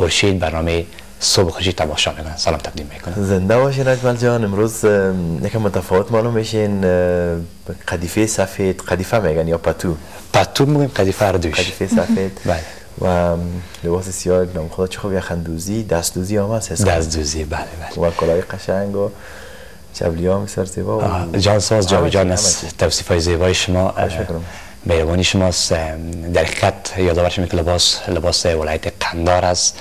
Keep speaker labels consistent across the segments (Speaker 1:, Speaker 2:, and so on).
Speaker 1: خورشید برنامه صبح خورشید تماشا میکنن. سلام تقدیم میکنم.
Speaker 2: زنده باشین اجمل جان. امروز یکم متفاوت معلوم میشین. قدیفه سفید، قدیفه میگن یا پتو؟
Speaker 1: پتو میگیم، قدیفه اردوش.
Speaker 2: قدیفه سفید.
Speaker 1: بله.
Speaker 2: و لباس سیاه نام خدا چه خوب، یخندوزی، دستدوزی هم هست.
Speaker 1: دستدوزی بله بله.
Speaker 2: و کلاه قشنگ و چبلی ها بسیار زیبا.
Speaker 1: جان ساز جان است. توصیفای زیبای شما، مهربانی شماست. در حقیقت یادآور شدم که لباس ولایت قندار است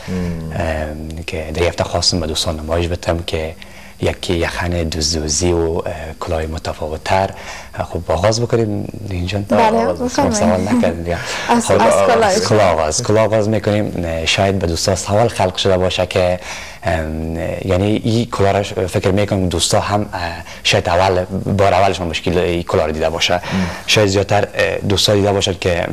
Speaker 1: که در هفته خواستم به دوستان نمایش بدم که یک یخن دزدوزی و کلاه متفاوت‌تر. خب آغاز بکنیم اینجا.
Speaker 3: بله
Speaker 1: سوال نکردیم. کلاه آغاز میکنیم. شاید به دوستا سوال خلق شده باشه که یعنی این کلاه را فکر میکنم دوستا هم شاید بار اولشون مشکل این کلاه را دیده باشه. شاید زیادتر دوستا دیده باشن که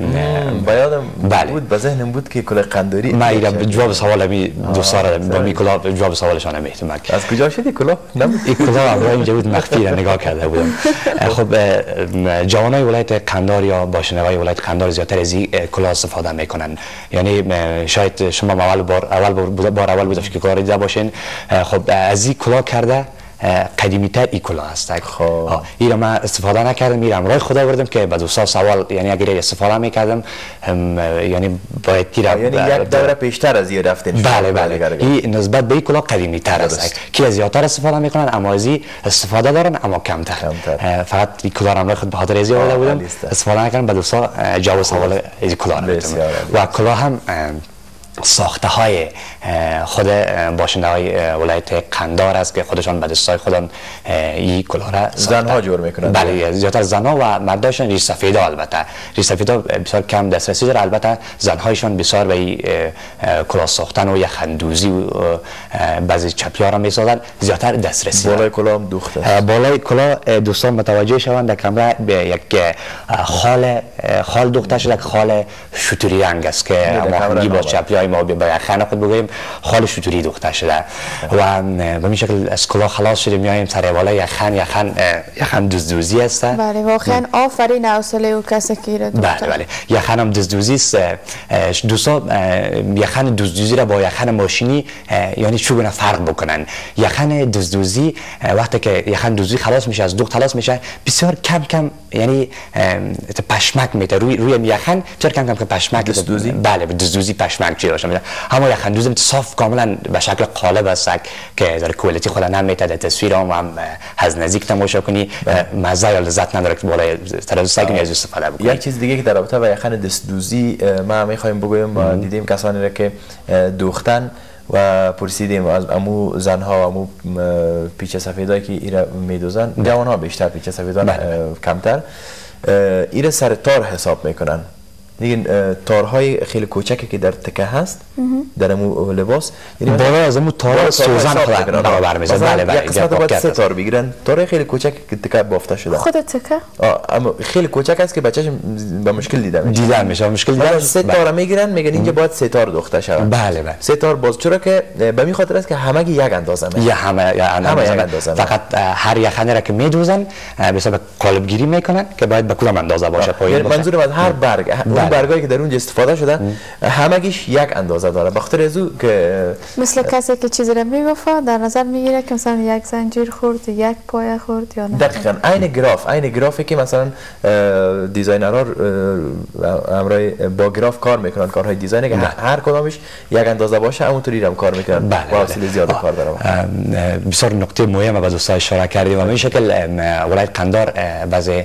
Speaker 2: یادم بود، به ذهنم بود که کلاه قنداری.
Speaker 1: من ایرا جواب سوال امی دوستا را با می کلاه جواب سوالشان نمیتونم.
Speaker 2: از کجا شدی کلاه؟
Speaker 1: این کلاه امروز اینجا بود، مخفی را نگاه کرده بودم. خب جوانای ولایت قندار یا باشندگان ولایت قندار زیادتر از این کلاه استفاده میکنن. یعنی شاید شما اول بار بود که کلاه دیده باشین. خب از این کلاه کرده قدیمی تر این کلاه است.
Speaker 2: خب
Speaker 1: این را من استفاده نکردم، این را امرای خدا بردم که به دوستا سوال، یعنی اگر استفاده میکردم یعنی باید تیره
Speaker 2: یعنی یک دوره پیشتر از این رفتین.
Speaker 1: بله این نسبت به این کلاه قدیمی تر است. کی از زیادتر استفاده میکنن، اما از این استفاده دارن اما کمتر. فقط این کلاه را امرای خود به خاطر از این آورده بودم استفاده نکردم. به دوستا جواب سوال این کلاه را بدم. و کلاه هم ساخته های خود باشنده‌های ولایت قندار است که خودشان به دستای خودان این کلاه را
Speaker 2: زنها جور میکنند.
Speaker 1: بله زیادتر زنها و مرداشون ریش سفیدا. البته ریش سفیدا بسیار کم دسترسی داره. البته زنهایشان بسیار به این کلاه ساختن و یخندوزی و بعضی چپی‌ها را میسازن، زیادتر دسترسی.
Speaker 2: بالای کلاه هم دوخت است.
Speaker 1: بالای کلاه دوستان متوجه شوند در کمره به یک خال دوخته شده، خال شتوری رنگ است که هماهنگی با چپی‌های ما به یخن خود بگوییم خال شتوری دوخته شده. و به این شکل از کلاه خلاص شدیم میایم سر بالای یخن دزدوزی است.
Speaker 3: بله واقعا آفرین حوصله او کسی که را دوخته.
Speaker 1: بله یخن هم دزدوزی است. دوستا یخن دزدوزی را با یخن ماشینی یعنی چگونه فرق بکنن. یخن دزدوزی وقتی که یخن دزدوزی خلاص میشه، از دوخت خلاص میشه، بسیار کم یعنی پشمک میته روی یخن، بسیار کم که پشمک
Speaker 2: دزدوزی.
Speaker 1: بله دزدوزی پشمک چی باشه. اما یخندوزی صاف کاملا به شکل قالب است که در کوالیتی خود نمیته. در تصویر هم از نزدیک تماشا کنی مزه یا لذت نداره که بالای ترازو سگی از استفاده بکنی.
Speaker 2: یک چیز دیگه که در رابطه با یخن دزدوزی ما میخوایم بگویم و دیدیم کسانی را که دوختن و پرسیدیم از امو زنها و امو پیچ سفیدایی که ایرا میدوزن، جوانها بیشتر، پیچ سفیدان کمتر، ایرا سر تار حساب میکنن. دیگه تارهای خیلی کوچکی که در تکه هست در امو لباس، یعنی
Speaker 1: بالا از امو تار سوزن برابر میشه. بله
Speaker 2: یک قسمت باید 3 تار بگیرن. تار خیلی کوچکی که تکه بافته شده.
Speaker 3: خود تکه
Speaker 2: اما خیلی کوچک است که بچه‌ش به مشکل دیده میشه.
Speaker 1: مشکل دیدن
Speaker 2: 3 تار میگیرن، میگن اینجا باید 3 تار دوخته شود.
Speaker 1: بله
Speaker 2: 3 تار باز، چرا که به این خاطر است که همه یک اندازه میشه.
Speaker 1: همه یک اندازه. فقط هر یخنی را که میدوزن به حساب قالب گیری میکنن که باید به کدام اندازه باشه.
Speaker 2: پایین منظورم از هر برگ، اون برگایی که در اونجا استفاده شده همگیش یک اندازه داره. بخاطر ازو که
Speaker 3: مثل کسی که چیزی را میگفت در نظر میگیره که مثلا یک زنجیر خورد، یک پایه خورد یا نه.
Speaker 2: دقیقاً عین گرافی که مثلا دیزاینرها امرای با گراف کار میکنن، کارهای دیزاینی که هر کدامش یک اندازه باشه همونطوری هم کار میکنن. با حوصله زیاد کار دارم.
Speaker 1: بسیار نکته مهمه به دوستان اشاره کردیم. و به این شکل ولایت قندار بعضی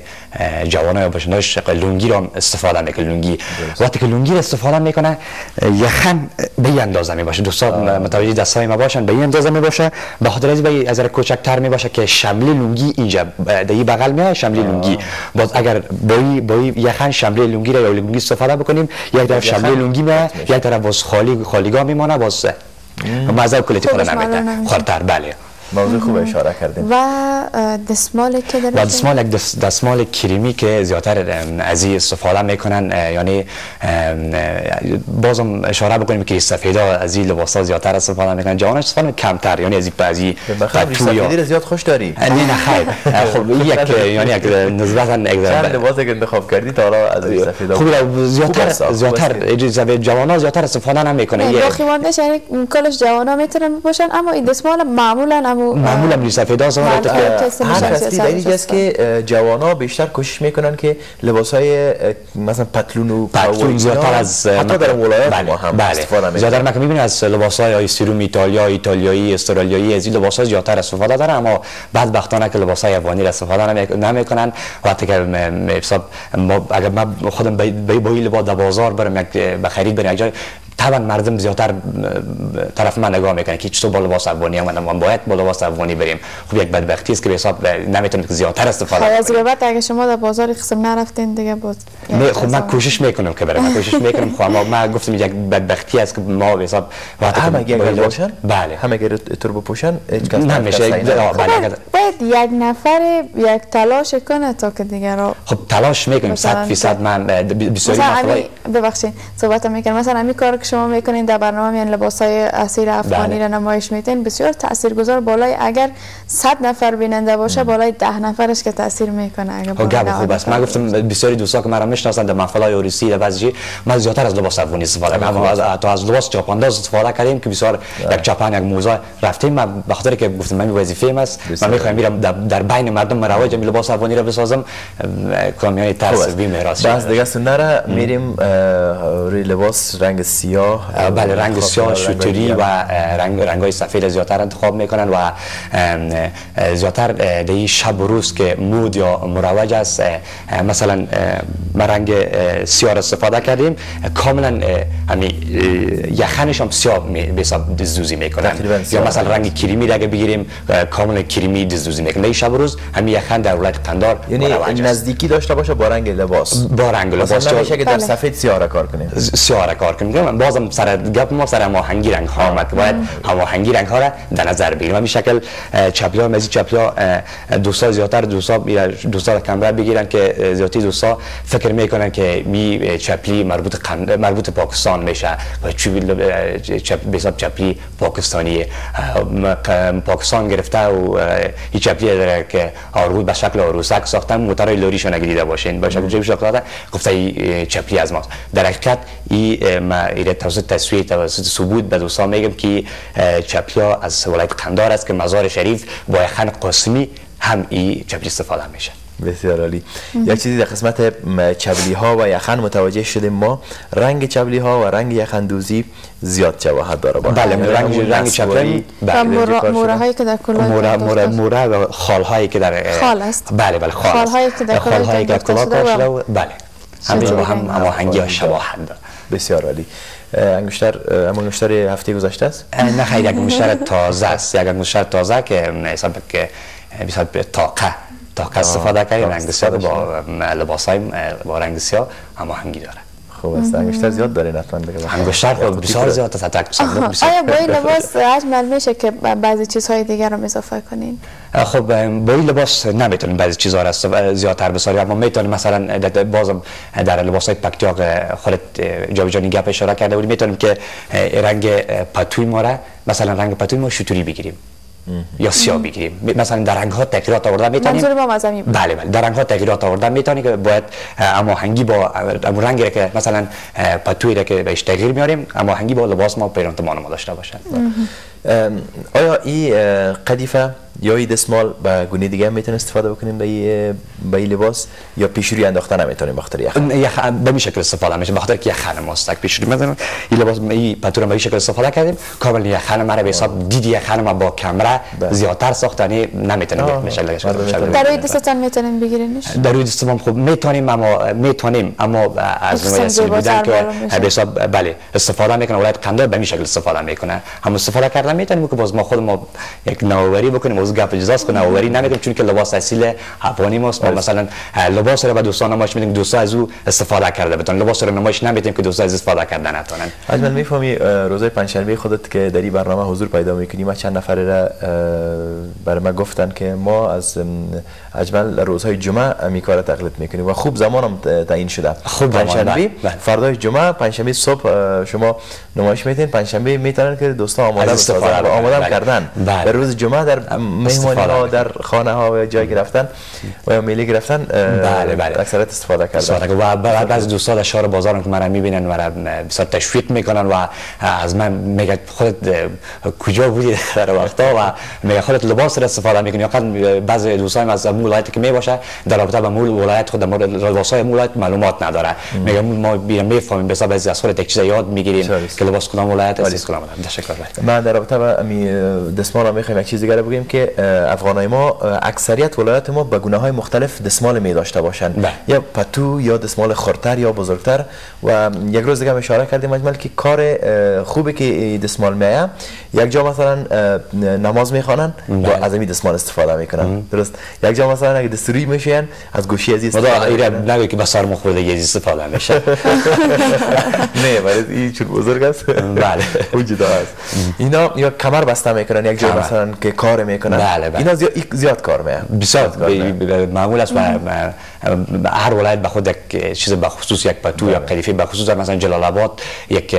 Speaker 1: جوانای باشنده‌اش لونگی را استفاده میکنن. لونگی وقتی که لونگی استفاده میکنه یخن به این اندازه می باشه. دوستان متوجه دستای ما باشن، به این اندازه می باشه. به خاطر از به از کوچکتر می باشه که شمله لونگی اینجا در این بغل میاد. شمله لونگی باز اگر با یخن شمله لونگی را یا لونگی استفاده بکنیم، یک طرف شمله لونگی میاد، یک طرف باز خالیگاه میمونه، باز مزه کلیتی خود نمیده. خاطر بله
Speaker 2: موضوع خوب اشاره کردیم.
Speaker 3: و دستمالی که در
Speaker 1: و دستمال یک دستمال کریمی که زیادتر از این استفاده میکنن. یعنی بازم اشاره بکنیم که سفیدا از این لباسا زیادتر استفاده میکنن، جوانان استفاده کمتر. یعنی از این
Speaker 2: سفیدی زیاد خوش داری؟
Speaker 1: نه خیر. خب یک یعنی یک نسبتا
Speaker 2: چند لباسی که انتخاب کردی تا حالا از سفیدا؟
Speaker 1: خوب زیادتر جوانان زیادتر استفاده نمیکنه.
Speaker 3: باقی ماندهش یعنی کلش جوانا میتونن بپوشن، اما این دستمال معمولا
Speaker 1: سفیدا
Speaker 2: هر هستی است که جوانا بیشتر کوشش میکنن که لباسای مثلا پتلون
Speaker 1: زیادتر از
Speaker 2: حتی در ولایات ما هم استفاده میکنن.
Speaker 1: زیادتر ما میبینیم از لباسای آیستروم ایتالیایی استرالیایی از این لباسا زیادتر استفاده داره، اما بدبختانه که لباسای افغانی را استفاده نمیکنن. وقتی که حساب اگر من خودم با این لباس در بازار برم به خرید برم یک جای، طبعا مردم زیادتر طرف من نگاه میکنه که چطور با لباس افغانی ما باید با لباس افغانی بریم. خب یک بدبختی است که به حساب نمیتونیم که زیادتر استفاده کنیم.
Speaker 3: از بعد اگه شما در بازار قسم نرفتین دیگه بود.
Speaker 1: خب من کوشش میکنم که برم، کوشش میکنم. خب اما من گفتم یک بدبختی است که ما به حساب
Speaker 2: همه اگر باشن،
Speaker 1: بله
Speaker 2: همه اگر طور بپوشن هیچ کس
Speaker 1: نمیشه.
Speaker 3: باید یک نفر یک تلاش کنه تا که دیگه رو
Speaker 1: خب تلاش میکنیم 100% من بسیاری
Speaker 3: ببخشید صحبت میکنم. مثلا همین کار که شما میکنین در برنامه یعنی لباسای اصیل افغانی را نمایش میدین بسیار تاثیرگذار، بالای اگر 100 نفر بیننده باشه بالای 10 نفرش که تاثیر میکنه. اگه
Speaker 1: خوب است. من گفتم بسیاری دوستا که مرا میشناسن در محفل‌های عروسی در بعضی من زیادتر از لباس افغانی استفاده میکنم. تا از لباس چاپانداز استفاده کردیم که بسیار یک چاپان یک موزه رفتیم. من به خاطر که گفتم من وظیفه‌ام است، من میخوام میرم در بین مردم مروج لباس افغانی را بسازم، کامیونی تصویری میراث.
Speaker 2: بس دیگه سنره میریم روی لباس رنگ سیاه.
Speaker 1: بله رنگ سیاه شوتری و رنگ‌های سفید زیادتر انتخاب میکنن و زیادتر در شب و روز که مود یا مروج است. مثلا ما رنگ سیاه استفاده کردیم، کاملا همین یخنش هم سیاه به حساب دزدوزی میکنن. یا مثلا رنگ کریمی را بگیریم کاملا کریمی دزدوزی میکنن. در شب و روز همین یخن در ولایت قندار
Speaker 2: یعنی نزدیکی داشته باشه با رنگ لباس.
Speaker 1: با رنگ لباس
Speaker 2: نمیشه که در سفید سیاه را کار کنیم.
Speaker 1: سیاه را کار کنیم. بازم سر گپ ما سر هماهنگی رنگ ها آمد که باید هماهنگی رنگ ها را در نظر بگیریم. همین شکل چپلی ها مزید چپلی ها دوستا زیادتر دوستا کمره بگیرن که زیادی دوستا فکر میکنن که می چپلی مربوط پاکستان میشه و چپلی پاکستانی پاکستان گرفته و این چپلی داره که آرود به شکل عروسک ساختن، موتورای لوریشون اگه دیده باشین به شکل جیب شکلاته گفته این چپلی از ماست. در حقیقت این ما توسط تصویر توسط ثبوت به دوستان میگم که چپلی ها از ولایت قندار است که مزار شریف با یخن قاسمی هم این چپلی استفاده میشه.
Speaker 2: بسیار عالی. یک چیزی در قسمت چبلی ها و یخن متوجه شدیم ما، رنگ چبلی ها و رنگ یخن دوزی زیاد شباهت داره.
Speaker 1: بله رنگ چبلی
Speaker 3: و موره هایی که در کلاه
Speaker 1: موره و خال هایی که در
Speaker 3: خال است.
Speaker 1: بله خال
Speaker 3: هایی که در کلاه
Speaker 1: شده و بله همین با هم هماهنگی ها شباهت داره.
Speaker 2: بسیار عالی. انگشتر هفته گذشته است؟
Speaker 1: نه خیر، یک انگشتر تازه است. یک انگشتر تازه که حساب که طاقه استفاده کردیم. رنگ سیاه با لباسای با رنگ سیاه هماهنگی داره.
Speaker 2: خوب است. انگشتر زیاد دارین حتما دیگه.
Speaker 1: انگشتر بسیار زیاد است.
Speaker 3: آیا با این لباس اجمل میشه که بعضی چیزهای دیگر رو اضافه کنین؟
Speaker 1: خب با این لباس نمیتونیم بعضی چیزها را زیادتر بسازیم، اما میتونیم مثلا بازم در لباسای پکتیاق خودت جابجانی گپ اشاره کرده بودیم، میتونیم که رنگ پتوی ما را مثلا رنگ پتوی ما شتوری بگیریم یا سیاه بگیریم. مثلا در رنگ ها تغییرات آوردن میتونیم.
Speaker 3: منظور ما مزمی بود.
Speaker 1: بله در رنگ ها تغییرات آوردن میتونیم که باید هماهنگی با رنگی که مثلا پتویی را که بهش تغییر میاریم هماهنگی با لباس ما پیرانتمان ما داشته باشه.
Speaker 2: آیا این قدیفه یا این دستمال به گونه دیگه میتونیم استفاده بکنیم به این لباس یا پیشروی انداختن نمیتونیم بخاطر یخن؟
Speaker 1: به این شکل استفاده میشه بخاطر که یخن ماست. پیشروی میذاریم این لباس این پتو رو به این شکل استفاده کردیم. کاملا یخن ما به حساب دیدی یخن ما با کامera زیادتر ساختنی نمیتونیم به شکل
Speaker 3: در روی دستتان میتونیم بگیرینش؟
Speaker 1: در روی دستمون خب میتونیم اما از نوع بودن که به حساب بله استفاده میکنه. ولایت قندار به این شکل استفاده میکنه. هم استفاده کردن مثلا میتونیم که باز ما خود ما یک نوآوری بکنیم از گپ جزاست که نوآوری نمیکنیم چون که لباس اصیل افغانی ماست. ما مثلا لباس رو به دوستان نمایش میدیم دوستا از او استفاده کرده بتون، لباس رو نمایش نمیدیم که دوستا از استفاده کردن نتونن.
Speaker 2: اجمل میفهمی روزای پنجشنبه خودت که در این برنامه حضور پیدا میکنیم ما چند نفر را برای ما گفتن که ما از اجمل روزهای جمعه می کار تقلید میکنیم و خوب زمانم تعیین شده.
Speaker 1: خوب
Speaker 2: پنجشنبه فردای جمعه، پنجشنبه صبح شما نمایش میتین، پنجشنبه میتونن که دوستا آماده کردن در روز جمعه در مهمانی ها در خانه ها و جای گرفتن و میلی گرفتن اکثریت استفاده کردن
Speaker 1: و بعضی دوستا در شهر بازار که من میبینن و بسیار تشویق میکنن و از من میگه خودت کجا بودی در وقتا و میگه خودت لباس را استفاده میکنی. یا بعضی دوستان از ولایتی که میباشه در رابطه با ولایت خود لباسای ولایت معلومات نداره، میگه ما میفهمیم بس بعضی از خودت یک چیز یاد میگیریم که لباس کدام ولایت است کدام ولایت. تشکر.
Speaker 2: من در رابطه با دستمال میخوایم یک چیز دیگه بگیم که افغانای ما اکثریت ولایت ما به گونه‌های مختلف دستمال می داشته باشن، یا پتو یا دستمال خردتر یا بزرگتر. و یک روز دیگه اشاره کردیم اجمل که کار خوبی که دستمال میایه، یک جا مثلا نماز میخوانن و از این دستمال استفاده میکنن، درست؟ یک جا مثلا اگه دستوری میشین از گوشی از
Speaker 1: استفاده نگوی که بسار مخوردگی استفاده میشه.
Speaker 2: نه ولی این چون بزرگ است
Speaker 1: بله
Speaker 2: وجود است. اینا یا کمر بسته میکنن یک جا مثلا که کار میکنن، اینا زیاد کار میکنن.
Speaker 1: بسیار معمول است هر ولایت به خود یک چیز به خصوص یک پتو یا قلیفه به خصوص مثلا جلال آباد یک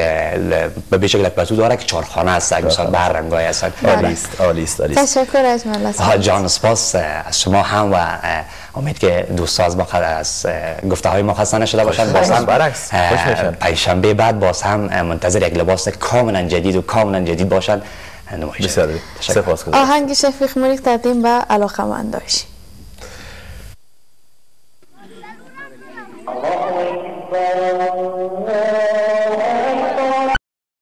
Speaker 1: به شکل پتو داره که چهارخانه است مثلا به هر رنگای است.
Speaker 2: عالی است.
Speaker 3: تشکر از ملا
Speaker 1: جان، سپاس از شما هم و امید که دوستا از ما از گفته های ما خسته نشده باشند. باز هم پنجشنبه بعد باز هم منتظر یک لباس کاملا جدید باشند.
Speaker 2: بسیار سپاسگزارم.
Speaker 3: آهنگ شفیق موریخ تقدیم به علاقه‌مندان.